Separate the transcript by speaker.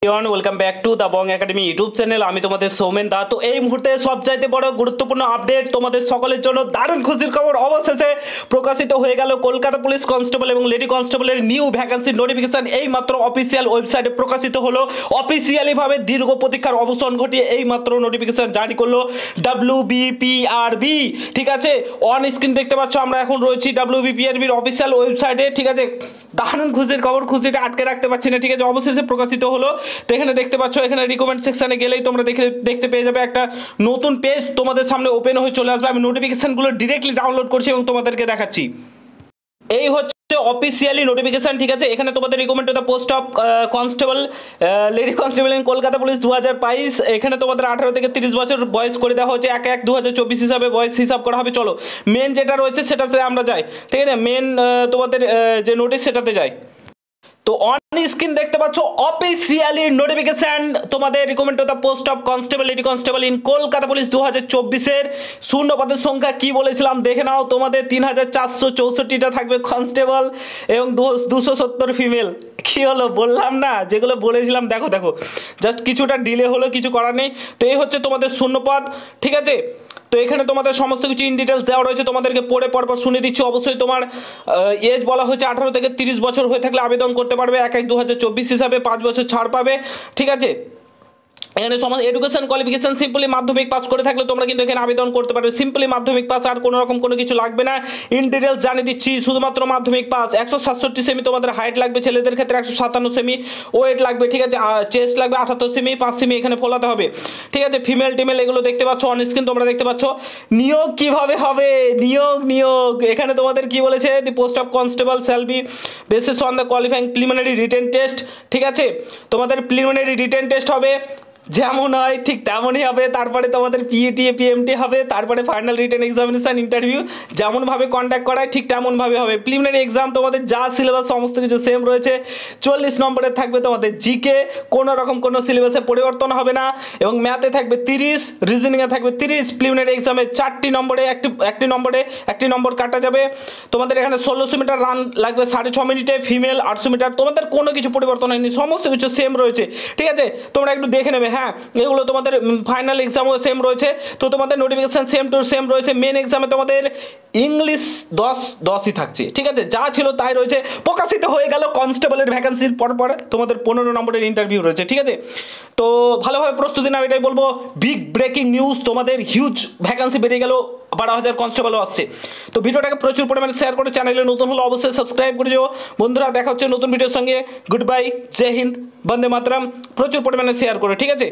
Speaker 1: Welcome back to the Bong academy YouTube channel. আমি তোমাদের সৌমেন দা। তো এই মুহূর্তে সবচাইতে বড় গুরুত্বপূর্ণ আপডেট তোমাদের সকলের জন্য, দারুণ খুশির খবর। অবশেষে প্রকাশিত হয়ে গেল কলকাতা পুলিশ কনস্টেবল এবং লেডি কনস্টেবলের নিউ ভ্যাকেন্সির নোটিফিকেশন। এই মাত্র অফিসিয়াল ওয়েবসাইটে প্রকাশিত হলো। অফিসিয়ালিভাবে দীর্ঘ প্রতীক্ষার অবসান ঘটিয়ে এই মাত্র নোটিফিকেশন জারি করলো WBPRB। ঠিক আছে, অন স্ক্রিন দেখতে পাচ্ছ আমরা এখন রয়েছি WBPRBর অফিসিয়াল ওয়েবসাইটে। ঠিক আছে, দারুণ খুশির খবর, খুশিটা আটকে রাখতে পারছি না। ঠিক আছে, অবশেষে প্রকাশিত হলো। তো এখানে দেখতে পাচ্ছ, এখানে রিকমেন্ড সেকশনে গেলেই তোমরা দেখতে পেয়ে যাবে একটা নতুন পেজ তোমাদের সামনে ওপেন হয়ে চলে আসবে। আমি নোটিফিকেশনগুলো ডিরেক্টলি ডাউনলোড করছি এবং তোমাদেরকে দেখাচ্ছি। এই হচ্ছে অফিসিয়ালি নোটিফিকেশন। ঠিক আছে, এখানে তোমাদের recommend to the post of constable, lady constable in Kolkata police 2022। এখানে তোমাদের 18 থেকে 30 বছর বয়স করে দেওয়া হচ্ছে। 1/1/2024 হিসাবে বয়স হিসাব করা হবে। চলো মেন যেটা রয়েছে সেটাতে আমরা যাই। ঠিক আছে, মেন তোমাদের যে নোটিশ সেটাতে যাই। তো অন স্ক্রিন দেখতে পাচ্ছ অফিসিয়ালি নোটিফিকেশন তোমাদের recommend to the post of constable, lady constable in Kolkata police 2024-এর শূন্য পদের সংখ্যা কি বলেছিলাম দেখে নাও। তোমাদের 3464টা থাকবে কনস্টেবল এবং 270 ফিমেল। কি হলো বললাম না, যেগুলো বলেছিলাম দেখো দেখো, জাস্ট কিছুটা ডিলে হলো, কিছু করার নেই। তো এই হচ্ছে তোমাদের শূন্য পদ। ঠিক আছে, তো এখানে তোমাদের সমস্ত কিছু ইন ডিটেলস দেওয়া রয়েছে, তোমাদেরকে পড়ে পরপর শুনে দিচ্ছি। অবশ্যই তোমার এজ বলা হয়েছে 18 থেকে 30 বছর হয়ে থাকলে আবেদন করতে পারবে। 1/1/2024 হিসাবে 5 বছর ছাড় পাবে। ঠিক আছে, এখানে সমস্ত এডুকেশন কোয়ালিফিকেশন সিম্পলি মাধ্যমিক পাস করে থাকলে তোমরা কিন্তু এখানে আবেদন করতে পারবে। সিম্পলি মাধ্যমিক পাস, আর কোনো রকম কোনো কিছু লাগবে না। ইন ডিটেলস জানিয়ে দিচ্ছি, শুধুমাত্র মাধ্যমিক পাস। 167 সেমি তোমাদের হাইট লাগবে, ছেলেদের ক্ষেত্রে 157 সেমি ওয়েট লাগবে। ঠিক আছে, চেস্ট লাগবে 78 সেমি, 5 সেমি এখানে ফোলাতে হবে। ঠিক আছে, ফিমেল টিমেল এগুলো দেখতে পাচ্ছ অন স্ক্রিন তোমরা দেখতে পাচ্ছ। নিয়োগ কিভাবে হবে, নিয়োগ এখানে তোমাদের কি বলেছে, the post of constable shall be basis on the qualifying preliminary written test. ঠিক আছে, তোমাদের প্রিলিমিনারি রিটেন টেস্ট হবে, যেমন হয় ঠিক তেমনই হবে। তারপরে তোমাদের PET PMT হবে, তারপরে ফাইনাল রিটেন এক্সামিনেশান ইন্টারভিউ। যেমনভাবে কন্ডাক্ট করায় ঠিক তেমনভাবে হবে। প্রিলিমিনারি এক্সাম তোমাদের যা সিলেবাস সমস্ত কিছু সেম রয়েছে। 40 নম্বরের থাকবে তোমাদের জিকে, কোনো রকম কোনো সিলেবাসে পরিবর্তন হবে না। এবং ম্যাথে থাকবে 30, রিজনিংয়ে থাকবে 30। প্রিলিমিনারি এক্সামে 4টি নম্বরে একটি নম্বর কাটা যাবে। তোমাদের এখানে 1600 মিটার রান লাগবে 6.5 মিনিটে, ফিমেল 800 মিটার। তোমাদের কোনো কিছু পরিবর্তন হয়নি, সমস্ত কিছু সেম রয়েছে। ঠিক আছে, তোমরা একটু দেখে নেবে। হ্যাঁ, এগুলো তোমাদের ফাইনাল এক্সামও সেম রয়েছে। তো তোমাদের নোটিফিকেশন সেম টু সেম রয়েছে। মেন এক্সামে তোমাদের ইংলিশ 10ই থাকছে। ঠিক আছে, যা ছিল তাই রয়েছে। প্রকাশিত হয়ে গেল কনস্টেবলের ভ্যাকেন্সির পর তোমাদের 15 নম্বরের ইন্টারভিউ রয়েছে। ঠিক আছে, তো ভালোভাবে প্রস্তুতি নাও, এটাই বলবো। বিগ ব্রেকিং নিউজ, তোমাদের হিউজ ভ্যাকেন্সি বেরিয়ে গেল, 12,000 কনস্টেবলও আসছে। তো ভিডিওটাকে প্রচুর পরিমাণে শেয়ার করে, চ্যানেলে নতুন হলে অবশ্যই সাবস্ক্রাইব করে যাও। বন্ধুরা, দেখা হচ্ছে নতুন ভিডিওর সঙ্গে। গুড বাই, জয় হিন্দ, বন্দে মাতরম। প্রচুর পরিমাণে শেয়ার করে। ঠিক আছে।